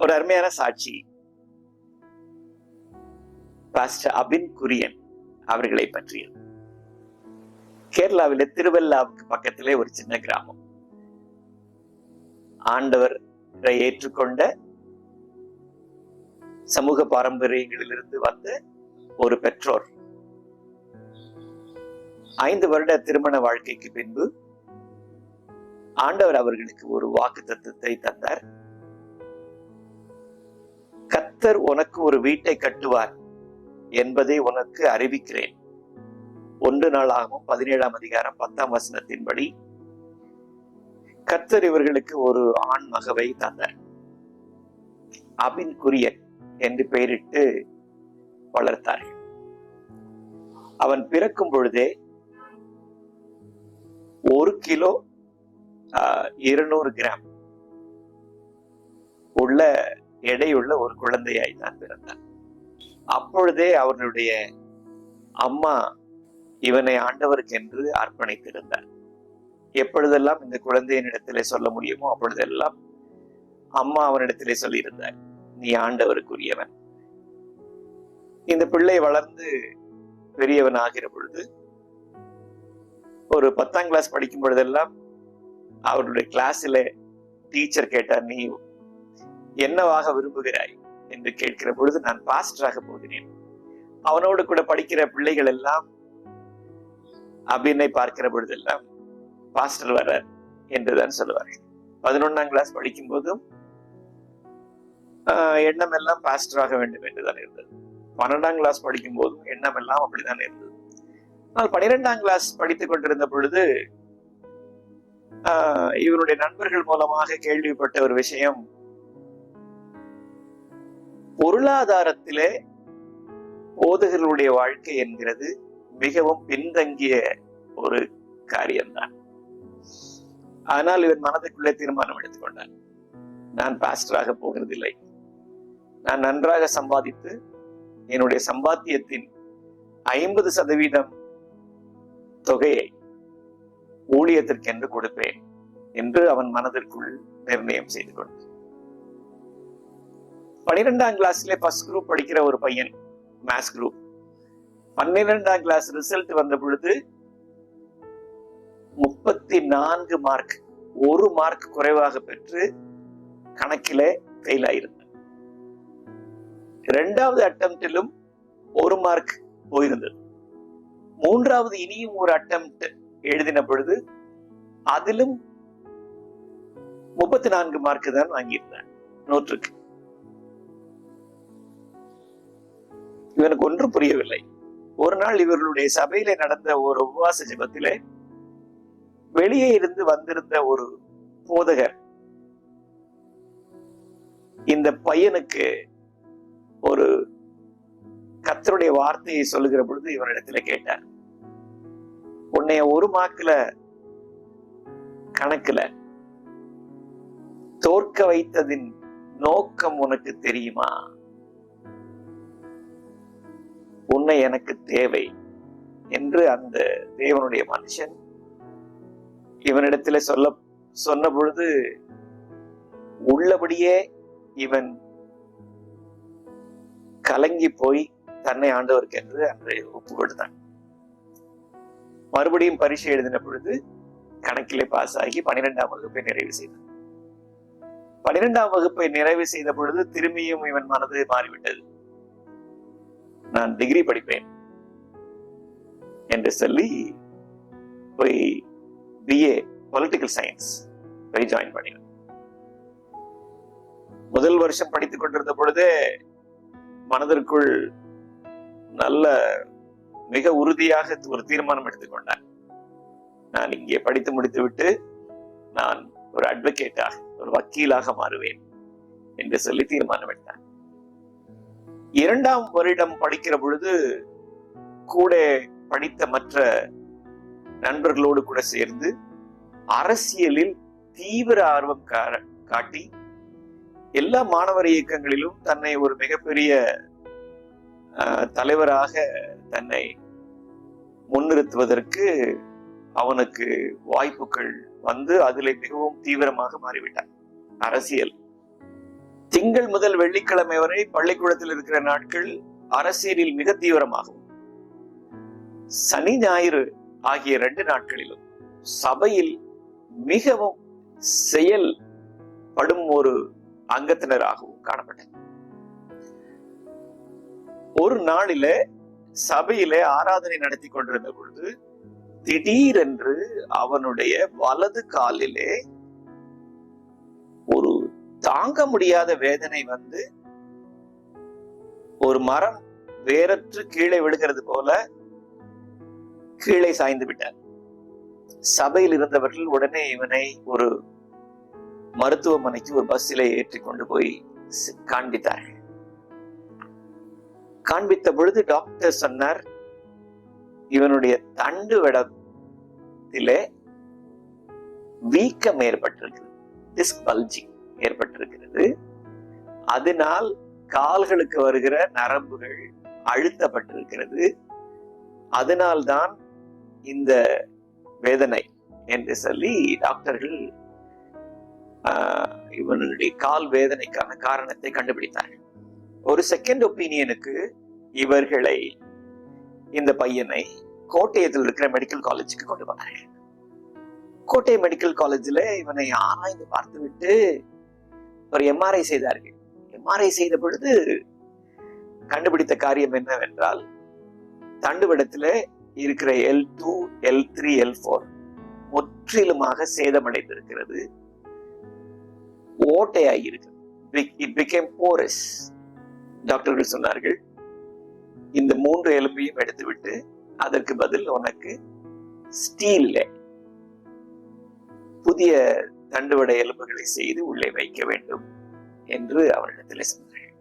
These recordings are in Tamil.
ஒரு அருமையான சாட்சி பாஸ்டர் அபின் குரியன் அவர்களை பற்றியது. கேரளாவில திருவல்லாவுக்கு பக்கத்திலே ஒரு சின்ன கிராமம். ஆண்டவரை ஏற்றுக்கொண்ட சமூக பாரம்பரியங்களிலிருந்து வந்த ஒரு பெற்றோர் 5 வருட திருமண வாழ்க்கைக்கு பின்பு ஆண்டவர் அவர்களுக்கு ஒரு வாக்குத்தத்தத்தை தந்தார். கர்த்தர் உனக்கு ஒரு வீட்டை கட்டுவார் என்பதை உனக்கு அறிவிக்கிறேன். 1 நாளாகவும் 17ஆம் அதிகாரம் 10ஆம் வசனத்தின்படி கர்த்தர் இவர்களுக்கு ஒரு ஆண் மகவை தந்தார். அபின் குரியன் என்று பெயரிட்டு வளர்த்தார்கள். அவன் பிறக்கும் பொழுதே 1 கிலோ 200 கிராம் உள்ள எடையுள்ள ஒரு குழந்தையாய் தான் பிறந்தான். அப்பொழுதே அவர்களுடைய அம்மா இவனை ஆண்டவருக்கு என்று அர்ப்பணித்திருந்தார். எப்பொழுதெல்லாம் இந்த குழந்தையின் இடத்திலே சொல்ல முடியுமோ அப்பொழுதெல்லாம் அம்மா அவனிடத்திலே சொல்லியிருந்தார், நீ ஆண்டவருக்குரியவன். இந்த பிள்ளை வளர்ந்து பெரியவன் ஆகிற பொழுது ஒரு 10ஆம் கிளாஸ் படிக்கும் பொழுதெல்லாம் அவருடைய கிளாஸ்ல டீச்சர் கேட்டார், நீ என்னவாக விரும்புகிறாய் என்று கேட்கிற பொழுது நான் பாஸ்டராக போகிறேன். அவனோடு கூட படிக்கிற பிள்ளைகள் எல்லாம் அபினை பார்க்கிற பொழுதெல்லாம் பாஸ்டர் வர்றார் என்றுதான் சொல்லுவார்கள். 11ஆம் கிளாஸ் படிக்கும் போதும் எண்ணம் எல்லாம் பாஸ்டராக வேண்டும் என்றுதான் இருந்தது. 12ஆம் கிளாஸ் படிக்கும் போதும் எண்ணம் எல்லாம் அப்படித்தான் இருந்தது. ஆனால் 12ஆம் கிளாஸ் படித்துக் கொண்டிருந்த பொழுது இவருடைய நண்பர்கள் மூலமாக கேள்விப்பட்ட ஒரு விஷயம், பொருளாதாரத்திலே போதகர்களுடைய வாழ்க்கை என்கிறது மிகவும் பின்தங்கிய ஒரு காரியம்தான். ஆனால் இவன் மனதுக்குள்ளே தீர்மானம் எடுத்துக்கொண்டான், நான் பாஸ்டராக போகிறதில்லை. நான் நன்றாக சம்பாதித்து என்னுடைய சம்பாத்தியத்தின் 50% தொகையை ஊழியத்திற்கென்று கொடுப்பேன் என்று அவன் மனதிற்குள் நிர்ணயம் செய்து கொண்டான். 12ஆம் கிளாஸ்ல ஃபர்ஸ்ட் குரூப் படிக்கிற ஒரு பையன், மேத்ஸ் குரூப், 12ஆம் கிளாஸ் ரிசல்ட் வந்த பொழுது 34 மார்க், 1 மார்க் குறைவாக பெற்று கணக்கிலே ஃபெயில் ஆயிருந்தான். 2வது அட்டெம்ப்டிலும் 1 மார்க் போயிருந்தது. 3வது இனியும் ஒரு அட்டெம்ப்ட் எழுதின பொழுது அதிலும் 34 மார்க் தான் வாங்கியிருந்தான் 100க்கு. இவனுக்கு ஒன்றும் புரியவில்லை. ஒரு நாள் இவர்களுடைய சபையில நடந்த ஒரு உபவாச ஜெபத்திலே வெளியே இருந்து வந்திருந்த ஒரு போதகர் இந்த பையனுக்கு ஒரு கர்த்தருடைய வார்த்தையை சொல்லுகிற பொழுது இவனிடத்துல கேட்டார், உன்னைய 1 மார்க்ல கணக்குல தோற்க வைத்ததின் நோக்கம் உனக்கு தெரியுமா? உன்னை எனக்கு தேவை என்று அந்த தேவனுடைய மனுஷன் இவனிடத்துல சொன்ன பொழுது உள்ளபடியே இவன் கலங்கி போய் தன்னை ஆண்டவருக்கு என்று அன்று ஒப்பு கொடுத்தான். மறுபடியும் பரீட்சை எழுதின பொழுது கணக்கிலே பாஸ் ஆகி 12ஆம் வகுப்பை நிறைவு செய்தான். 12ஆம் வகுப்பை நிறைவு செய்த பொழுது திரும்பியும் இவன் மனது மாறிவிட்டது. நான் டிகிரி படிப்பேன் என்று சொல்லி போய் BA பொலிட்டிக்கல் சயின்ஸ் போய் ஜாயின் பண்ணினான். முதல் வருஷம் படித்துக் கொண்டிருந்த பொழுதே மனதிற்குள் நல்ல மிக உறுதியாக ஒரு தீர்மானம் எடுத்துக்கொண்டான், நான் இங்கே படித்து முடித்து விட்டு நான் ஒரு அட்வொகேட்டாக, ஒரு வக்கீலாக மாறுவேன் என்று சொல்லி தீர்மானம் எடுத்தான். 2ஆம் வருடம் படிக்கிற பொழுது கூட படித்த மற்ற நண்பர்களோடு கூட சேர்ந்து அரசியலில் தீவிர ஆர்வம் காட்டி எல்லா மாணவர் இயக்கங்களிலும் தன்னை ஒரு மிகப்பெரிய தலைவராக தன்னை முன்னிறுத்துவதற்கு அவனுக்கு வாய்ப்புகள் வந்து அதில் மிகவும் தீவிரமாக மாறிவிட்டான். அரசியல் திங்கள் முதல் வெள்ளிக்கிழமை வரை பள்ளிக்கூடத்தில் இருக்கிற நாட்கள் அரசியலில் மிக தீவிரமாகும். சனி ஞாயிறு ஆகிய 2 நாட்களிலும் சபையில் மிகவும் செயல்படும் ஒரு அங்கத்தினராகவும் காணப்பட்டார். ஒரு நாளிலே சபையிலே ஆராதனை நடத்தி கொண்டிருந்த பொழுது திடீரென்று அவனுடைய வலது காலிலே ஒரு தாங்க முடியாத வேதனை வந்து ஒரு மரம் வேரற்று கீழே விழுகிறது போல கீழே சாய்ந்து விட்டார். சபையில் இருந்தவர்கள் உடனே இவனை ஒரு மருத்துவமனைக்கு ஒரு பஸ்ஸிலே ஏற்றி கொண்டு போய் காண்பித்தார்கள். காண்பித்த பொழுது டாக்டர் சொன்னார், இவனுடைய தண்டு வடத்திலே வீக்கம் ஏற்பட்டிருக்கிறது, டிஸ்க் பல்ஜிங் ஏற்பட்டிருக்கிறது. அதனால் கால்களுக்கு வருகிற நரம்புகள் அழுத்தப்பட்டிருக்கிறது. அதனால்தான் இந்த வேதனை என்று சொல்லி டாக்டர்கள் இவனுடைய கால் வேதனைக்கான காரணத்தை கண்டுபிடித்தார்கள். ஒரு செகண்ட் ஒப்பீனியனுக்கு இவர்களை இந்த பையனை கோட்டயத்தில் இருக்கிற மெடிக்கல் காலேஜுக்கு கொண்டு வந்தார்கள். கோட்டை மெடிக்கல் காலேஜில் இவனை ஆராய்ந்து பார்த்துவிட்டு ஒரு எம்ஆர்ஐ செய்தார்கள். எம்ஆர்ஐ செய்த பொழுது கண்டுபிடித்த காரியம் என்னவென்றால், தண்டுவடத்தில் இருக்கிற L2, L3, L4 முற்றிலுமாக சேதமடைந்திருக்கிறது, ஓட்டையாகி இருக்கிறது. It became porous. டாக்டர்கள் சொன்னார்கள், இந்த 3 எலும்பையும் எடுத்துவிட்டு அதற்கு பதில் உனக்கு ஸ்டீல்ல புதிய தண்டுவட எலும்புகளை செய்து உள்ளே வைக்க வேண்டும் என்று அவரிடத்தில் சொன்னார்கள்.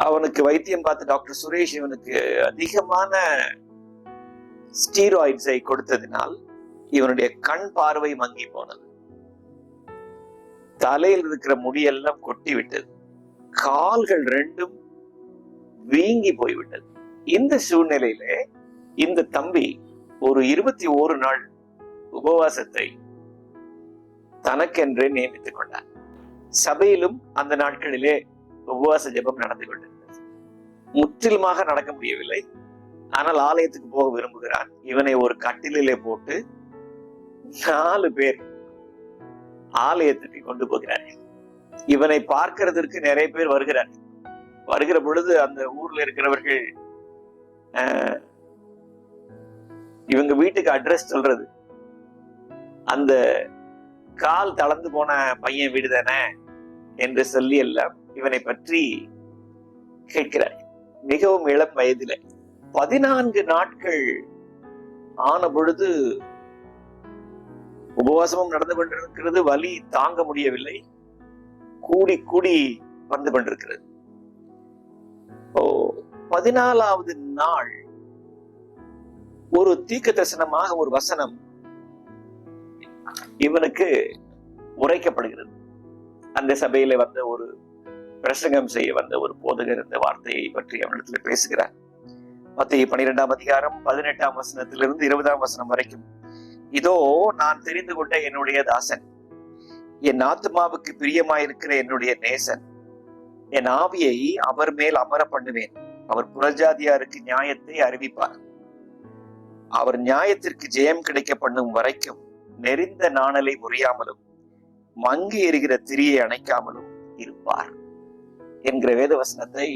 அவனுக்கு வைத்தியம் பார்த்த டாக்டர் சுரேஷ் இவனுக்கு அதிகமான ஸ்டீராய்ட்ஸை கொடுத்ததினால் இவனுடைய கண் பார்வை மங்கி போனது, தலையில் இருக்கிற முடியெல்லாம் கொட்டி விட்டது, கால்கள் 2ம் வீங்கி போய்விட்டது. இந்த சூழ்நிலையிலே இந்த தம்பி ஒரு 21 நாள் உபவாசத்தை தனக்கென்றே நியமித்துக் கொண்டார். சபையிலும் அந்த நாட்களிலே உபவாச ஜெபம் நடந்து கொண்டிருந்தது. முற்றிலுமாக நடக்க முடியவில்லை, ஆனால் ஆலயத்துக்கு போக விரும்புகிறான். இவனை ஒரு கட்டிலே போட்டு 4 பேர் ஆலயத்துக்கு கொண்டு போகிறார்கள். இவனை பார்க்கிறதற்கு நிறைய பேர் வருகிறார்கள். வருகிற பொழுது அந்த ஊர்ல இருக்கிறவர்கள் இவங்க வீட்டுக்கு அட்ரஸ் சொல்றது, அந்த கால் தளர்ந்து போன பையன் வீடு தானே என்று சொல்லி எல்லாம் இவனை பற்றி கேட்கிறார். மிகவும் இளம் வயதில 14 நாட்கள் ஆன பொழுது உபவாசமும் நடந்து கொண்டிருக்கிறது, வலி தாங்க முடியவில்லை, கூடி கூடி வந்து கொண்டிருக்கிறது. 14வது நாள் ஒரு தீர்க்க தரிசனமாக ஒரு வசனம் இவனுக்கு உரைக்கப்படுகிறது. அந்த சபையில வந்த ஒரு பிரசங்கம் செய்ய வந்த ஒரு போதகர் இந்த வார்த்தையை பற்றி அவனிடத்துல பேசுகிறார். மத்தேயு 12ஆம் அதிகாரம் 18ஆம் வசனத்திலிருந்து 20ஆம் வசனம் வரைக்கும். இதோ நான் தெரிந்து கொண்ட என்னுடைய தாசன், என் ஆத்மாவுக்கு பிரியமாயிருக்கிற என்னுடைய நேசன், என் ஆவியை அவர் மேல் அமர பண்ணுவேன். அவர் புறஜாதியாருக்கு நியாயத்தை அறிவிப்பார். அவர் நியாயத்திற்கு ஜெயம் கிடைக்க பண்ணும் வரைக்கும் நெறிந்த நாணலை முறியாமலும் மங்கி எரிகிற திரியை அணைக்காமலும் இருப்பார் என்கிற வேத வசனத்தை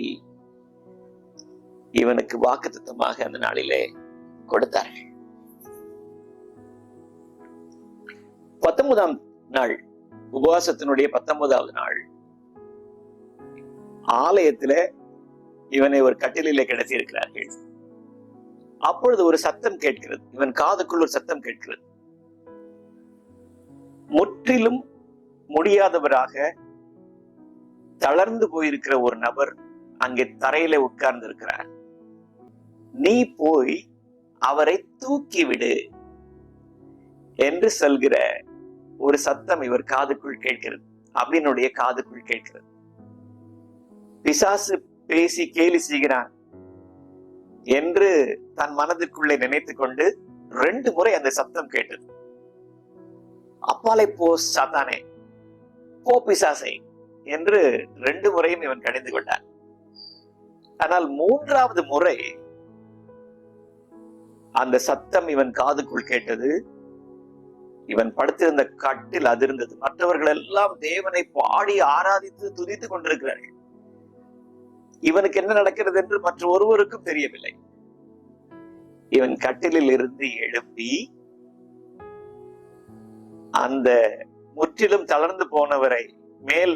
இவனுக்கு வாக்குத்தத்தமாக அந்த நாளிலே கொடுத்தார்கள். 19ஆம் நாள், உபவாசத்தினுடைய 19வது நாள், ஆலயத்தில இவனை ஒரு கட்டிலே கிடத்தி இருக்கிறார்கள். அப்பொழுது ஒரு சத்தம் கேட்கிறது, இவன் காதுக்குள் ஒரு சத்தம் கேட்கிறது. முற்றிலும் முடியாதவராக தளர்ந்து போயிருக்கிற ஒரு நபர் அங்கே தரையில உட்கார்ந்து இருக்கிறார். நீ போய் அவரை தூக்கிவிடு என்று சொல்கிற ஒரு சத்தம் இவர் காதுக்குள் கேட்கிறது, அபினுடைய காதுக்குள் கேட்கிறது. பிசாசு பேசி கேலி செய்கிறான் என்று தன் மனதிற்குள்ளே நினைத்துக் கொண்டு 2 முறை அந்த சத்தம் கேட்டது. அப்பாலே போ சாத்தானே, போ பிசாசை என்று 2 முறையும் இவன் கடிந்து கொண்டான். ஆனால் 3வது முறை அந்த சத்தம் இவன் காதுக்குள் கேட்டது. இவன் படுத்திருந்த கட்டில் அதிர்ந்தது. மற்றவர்கள் எல்லாம் தேவனை பாடி ஆராதித்து துதித்துக் கொண்டிருக்கிறார்கள். இவனுக்கு என்ன நடக்கிறது என்று மற்ற ஒருவருக்கும் தெரியவில்லை. இவன் கட்டிலில் இருந்து எழுப்பி அந்த முற்றிலும் தளர்ந்து போனவரை மேல்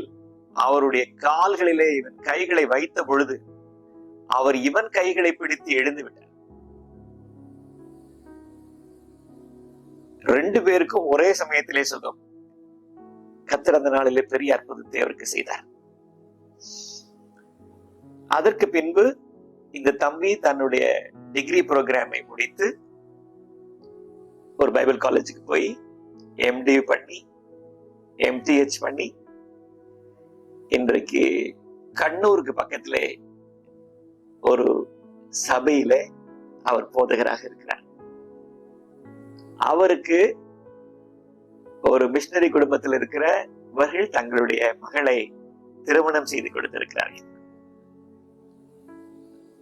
அவருடைய கால்களிலே இவன் கைகளை வைத்த பொழுது அவர் இவன் கைகளை பிடித்து எழுந்து விட்டார். 2 பேருக்கும் ஒரே சமயத்திலே சுகம். கர்த்தர் அந்த நாளிலே பெரிய அற்புதத்தை அவருக்கு செய்தார். அதற்கு பின்பு இந்த தம்பி தன்னுடைய டிகிரி புரோகிராமை முடித்து ஒரு பைபிள் காலேஜுக்கு போய் MD பண்ணி MTH பண்ணி இன்றைக்கு கண்ணூருக்கு பக்கத்திலே ஒரு சபையில அவர் போதகராக இருக்கிறார். அவருக்கு ஒரு மிஷனரி குடும்பத்தில் இருக்கிறவர்கள் தங்களுடைய மகளை திருமணம் செய்து கொடுத்திருக்கிறார்கள்.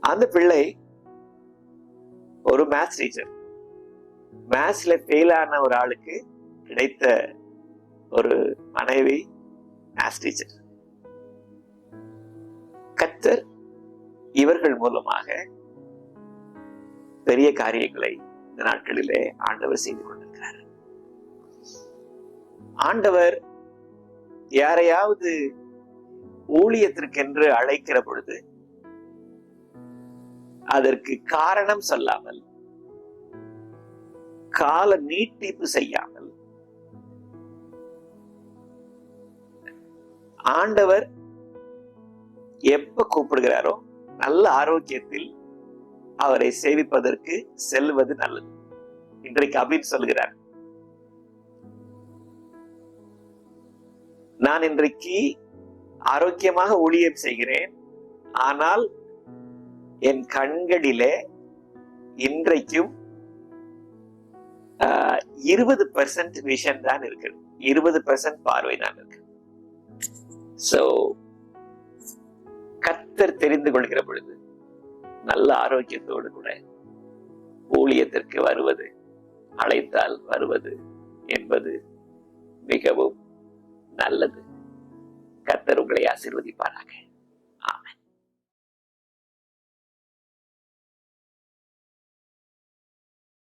அந்த பிள்ளை ஒரு மேத்ஸ் டீச்சர். மேத்ஸ்ல ஃபெயில் ஆன ஒரு ஆளுக்கு கிடைத்த ஒரு மனைவி மேத்ஸ் டீச்சர். கர்த்தர் இவர்கள் மூலமாக பெரிய காரியங்களை இந்த நாட்களிலே ஆண்டவர் செய்து கொண்டிருக்கிறார். ஆண்டவர் யாரையாவது ஊழியத்திற்கென்று அழைக்கிற பொழுது அதற்கு காரணம் சொல்லாமல், கால நீட்டிப்பு செய்யாமல், ஆண்டவர் எப்ப கூப்பிடுகிறாரோ நல்ல ஆரோக்கியத்தில் அவரை சேவிப்பதற்கு செல்வது நல்லது. இன்றைக்கு அபின் சொல்கிறார், நான் இன்றைக்கு ஆரோக்கியமாக ஊழியம் செய்கிறேன், ஆனால் என் கண்களிலே இன்றைக்கும் 20% விஷன் தான் இருக்கு, 20% பார்வை தான் இருக்கு. சோ கர்த்தர் தெரிந்து கொள்கிற பொழுது நல்ல ஆரோக்கியத்தோடு கூட ஊழியத்திற்கு வருவது, அழைத்தால் வருவது என்பது மிகவும் நல்லது. கர்த்தர் உங்களை ஆசீர்வதிப்பாராக.